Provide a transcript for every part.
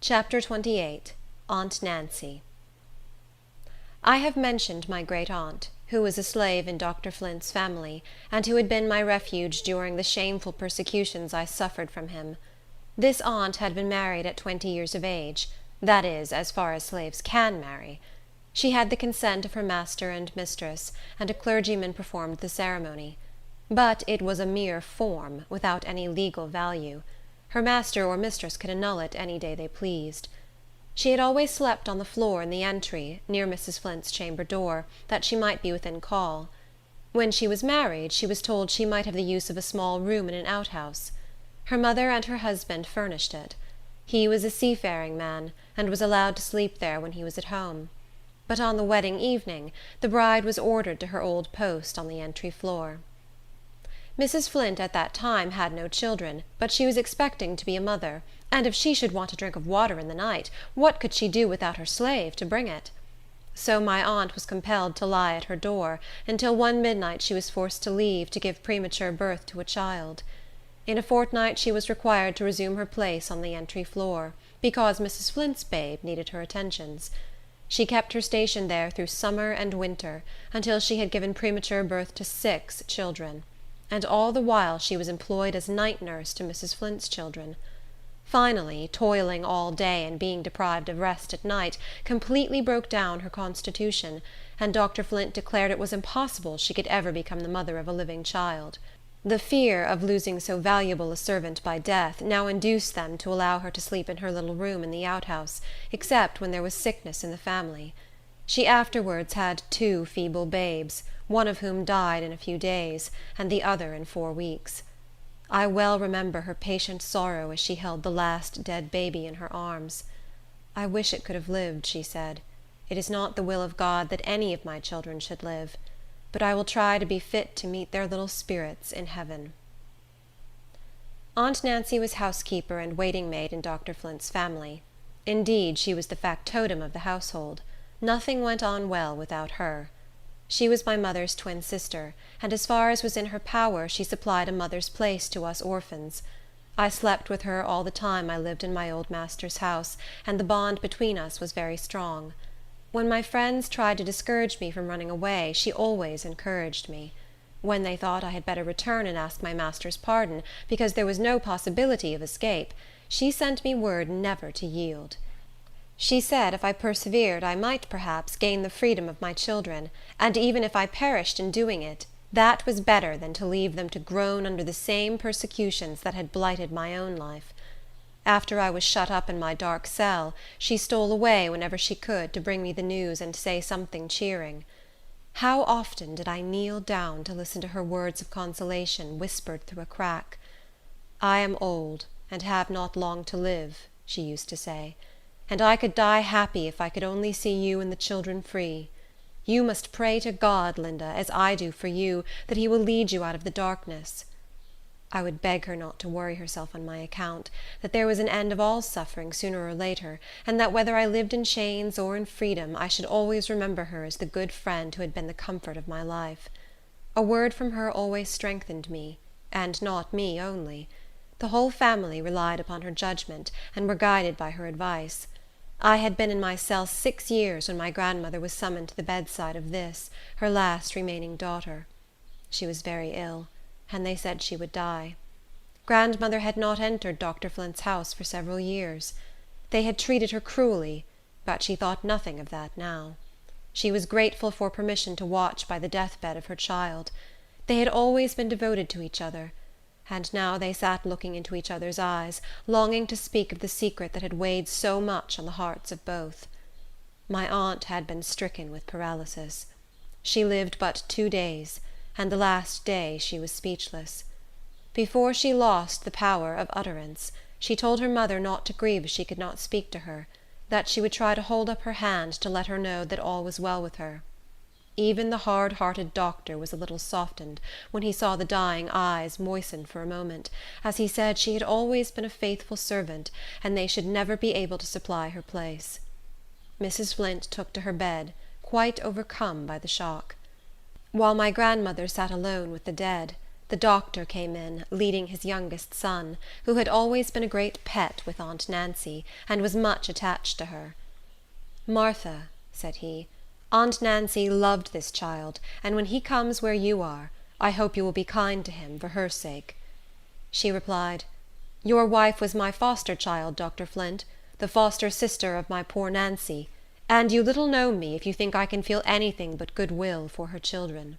Chapter 28. Aunt Nancy. I have mentioned my great-aunt, who was a slave in Dr. Flint's family, and who had been my refuge during the shameful persecutions I suffered from him. This aunt had been married at 20 years of age, that is, as far as slaves can marry. She had the consent of her master and mistress, and a clergyman performed the ceremony. But it was a mere form, without any legal value. Her master or mistress could annul it any day they pleased. She had always slept on the floor in the entry, near Mrs. Flint's chamber door, that she might be within call. When she was married, she was told she might have the use of a small room in an outhouse. Her mother and her husband furnished it. He was a seafaring man, and was allowed to sleep there when he was at home. But on the wedding evening, the bride was ordered to her old post on the entry floor. Mrs. Flint at that time had no children, but she was expecting to be a mother, and if she should want a drink of water in the night, what could she do without her slave to bring it? So my aunt was compelled to lie at her door, until one midnight she was forced to leave, to give premature birth to a child. In a fortnight she was required to resume her place on the entry floor, because Mrs. Flint's babe needed her attentions. She kept her station there through summer and winter, until she had given premature birth to 6 children. And all the while she was employed as night nurse to Mrs. Flint's children. Finally, toiling all day and being deprived of rest at night, completely broke down her constitution, and Dr. Flint declared it was impossible she could ever become the mother of a living child. The fear of losing so valuable a servant by death now induced them to allow her to sleep in her little room in the outhouse, except when there was sickness in the family. She afterwards had 2 feeble babes, one of whom died in a few days, and the other in 4 weeks. I well remember her patient sorrow as she held the last dead baby in her arms. "I wish it could have lived," she said. "It is not the will of God that any of my children should live, but I will try to be fit to meet their little spirits in heaven." Aunt Nancy was housekeeper and waiting-maid in Dr. Flint's family. Indeed, she was the factotum of the household. Nothing went on well without her. She was my mother's twin sister, and as far as was in her power, she supplied a mother's place to us orphans. I slept with her all the time I lived in my old master's house, and the bond between us was very strong. When my friends tried to discourage me from running away, she always encouraged me. When they thought I had better return and ask my master's pardon, because there was no possibility of escape, she sent me word never to yield. She said if I persevered I might, perhaps, gain the freedom of my children, and even if I perished in doing it, that was better than to leave them to groan under the same persecutions that had blighted my own life. After I was shut up in my dark cell, she stole away whenever she could to bring me the news and say something cheering. How often did I kneel down to listen to her words of consolation whispered through a crack. "I am old, and have not long to live," she used to say, "and I could die happy if I could only see you and the children free. You must pray to God, Linda, as I do for you, that he will lead you out of the darkness." I would beg her not to worry herself on my account, that there was an end of all suffering sooner or later, and that whether I lived in chains or in freedom, I should always remember her as the good friend who had been the comfort of my life. A word from her always strengthened me, and not me only. The whole family relied upon her judgment, and were guided by her advice. I had been in my cell 6 years when my grandmother was summoned to the bedside of this, her last remaining daughter. She was very ill, and they said she would die. Grandmother had not entered Dr. Flint's house for several years. They had treated her cruelly, but she thought nothing of that now. She was grateful for permission to watch by the deathbed of her child. They had always been devoted to each other, and now they sat looking into each other's eyes, longing to speak of the secret that had weighed so much on the hearts of both. My aunt had been stricken with paralysis. She lived but 2 days, and the last day she was speechless. Before she lost the power of utterance, she told her mother not to grieve if she could not speak to her, that she would try to hold up her hand to let her know that all was well with her. Even the hard-hearted doctor was a little softened when he saw the dying eyes moisten for a moment, as he said she had always been a faithful servant, and they should never be able to supply her place. Mrs. Flint took to her bed, quite overcome by the shock. While my grandmother sat alone with the dead, The doctor came in, leading his youngest son, who had always been a great pet with aunt Nancy, and was much attached to her. "Martha," said he, "aunt Nancy loved this child, and when he comes where you are, I hope you will be kind to him, for her sake." She replied, "Your wife was my foster child, Dr. Flint, the foster sister of my poor Nancy, and you little know me if you think I can feel anything but good will for her children."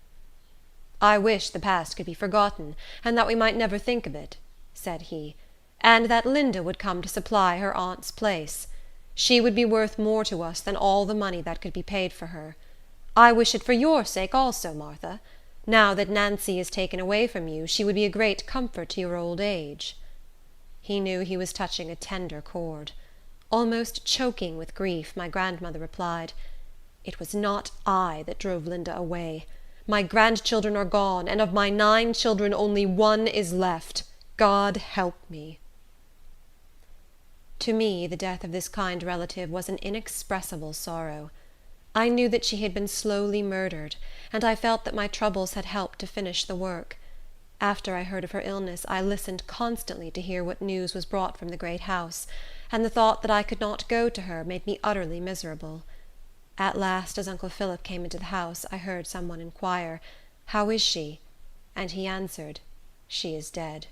"I wish the past could be forgotten, and that we might never think of it," said he, "and that Linda would come to supply her aunt's place. She would be worth more to us than all the money that could be paid for her. I wish it for your sake also, Martha. Now that Nancy is taken away from you, she would be a great comfort to your old age." He knew he was touching a tender chord. Almost choking with grief, my grandmother replied, "It was not I that drove Linda away. My grandchildren are gone, and of my 9 children only 1 is left. God help me." To me, the death of this kind relative was an inexpressible sorrow. I knew that she had been slowly murdered, and I felt that my troubles had helped to finish the work. After I heard of her illness, I listened constantly to hear what news was brought from the great house, and the thought that I could not go to her made me utterly miserable. At last, as uncle Philip came into the house, I heard some one inquire, "How is she?" And he answered, "She is dead."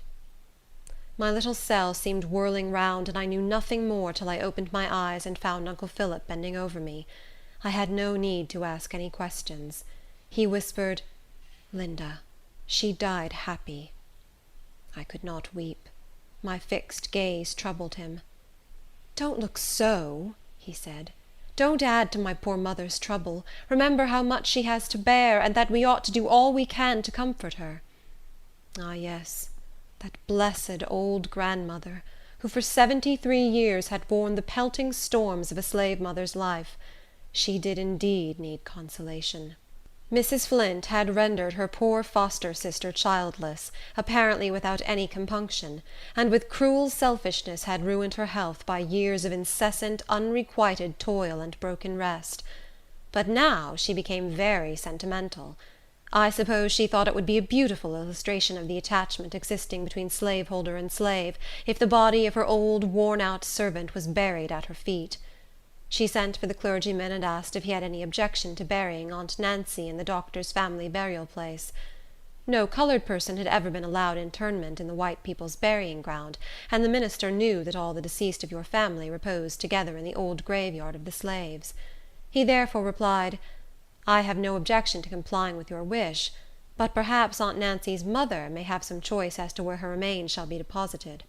My little cell seemed whirling round, and I knew nothing more till I opened my eyes and found uncle Philip bending over me. I had no need to ask any questions. He whispered, "Linda, she died happy." I could not weep. My fixed gaze troubled him. "Don't look so," he said. "Don't add to my poor mother's trouble. Remember how much she has to bear, and that we ought to do all we can to comfort her." Ah, yes, that blessed old grandmother, who for 73 years had borne the pelting storms of a slave mother's life. She did indeed need consolation. Mrs. Flint had rendered her poor foster sister childless, apparently without any compunction, and with cruel selfishness had ruined her health by years of incessant, unrequited toil and broken rest. But now she became very sentimental. I suppose she thought it would be a beautiful illustration of the attachment existing between slaveholder and slave, if the body of her old, worn-out servant was buried at her feet. She sent for the clergyman and asked if he had any objection to burying aunt Nancy in the doctor's family burial place. No colored person had ever been allowed interment in the white people's burying ground, and the minister knew that all the deceased of your family reposed together in the old graveyard of the slaves. He therefore replied, "I have no objection to complying with your wish, but perhaps aunt Nancy's mother may have some choice as to where her remains shall be deposited."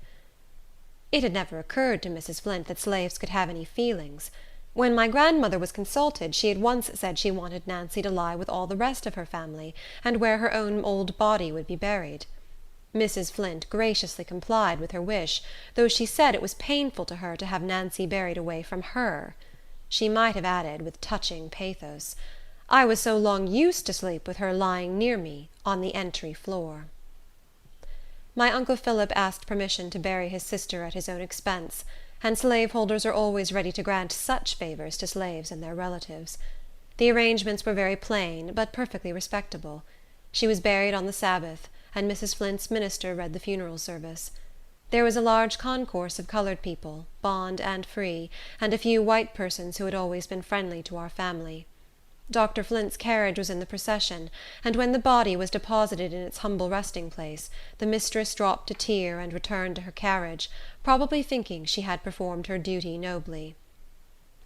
It had never occurred to Mrs. Flint that slaves could have any feelings. When my grandmother was consulted, she at once said she wanted Nancy to lie with all the rest of her family, and where her own old body would be buried. Mrs. Flint graciously complied with her wish, though she said it was painful to her to have Nancy buried away from her. She might have added, with touching pathos, "I was so long used to sleep with her lying near me on the entry floor." My uncle Philip asked permission to bury his sister at his own expense, and slaveholders are always ready to grant such favors to slaves and their relatives. The arrangements were very plain, but perfectly respectable. She was buried on the Sabbath, and Mrs. Flint's minister read the funeral service. There was a large concourse of colored people, bond and free, and a few white persons who had always been friendly to our family. Dr. Flint's carriage was in the procession, and when the body was deposited in its humble resting place, the mistress dropped a tear and returned to her carriage, probably thinking she had performed her duty nobly.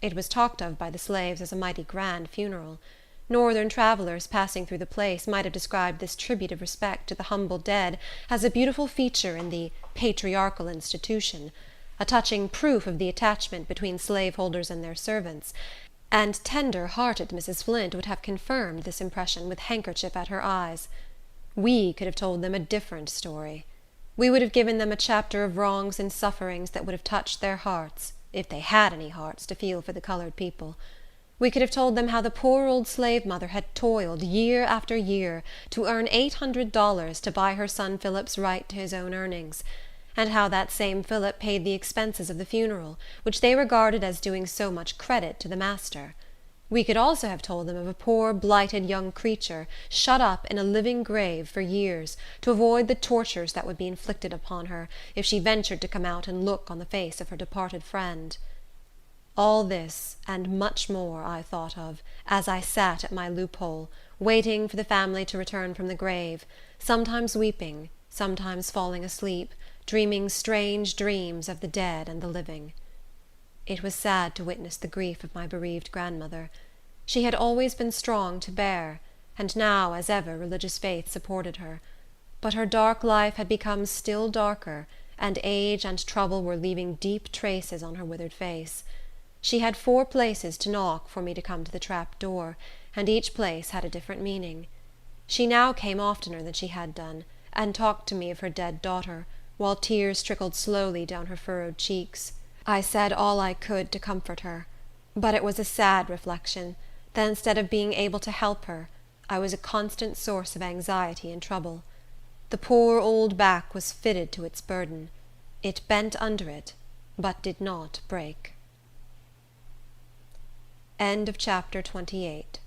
It was talked of by the slaves as a mighty grand funeral. Northern travelers passing through the place might have described this tribute of respect to the humble dead as a beautiful feature in the patriarchal institution, a touching proof of the attachment between slaveholders and their servants, and tender-hearted Mrs. Flint would have confirmed this impression with handkerchief at her eyes. We could have told them a different story. We would have given them a chapter of wrongs and sufferings that would have touched their hearts, if they had any hearts to feel for the colored people. We could have told them how the poor old slave mother had toiled, year after year, to earn $800 to buy her son Philip's right to his own earnings, and how that same Philip paid the expenses of the funeral, which they regarded as doing so much credit to the master. We could also have told them of a poor blighted young creature shut up in a living grave for years, to avoid the tortures that would be inflicted upon her if she ventured to come out and look on the face of her departed friend. All this, and much more, I thought of, as I sat at my loophole, waiting for the family to return from the grave, sometimes weeping, sometimes falling asleep, dreaming strange dreams of the dead and the living. It was sad to witness the grief of my bereaved grandmother. She had always been strong to bear, and now, as ever, religious faith supported her. But her dark life had become still darker, and age and trouble were leaving deep traces on her withered face. She had 4 places to knock for me to come to the trap door, and each place had a different meaning. She now came oftener than she had done, and talked to me of her dead daughter, while tears trickled slowly down her furrowed cheeks. I said all I could to comfort her, but it was a sad reflection that instead of being able to help her, I was a constant source of anxiety and trouble. The poor old back was fitted to its burden. It bent under it, but did not break. End of chapter 28.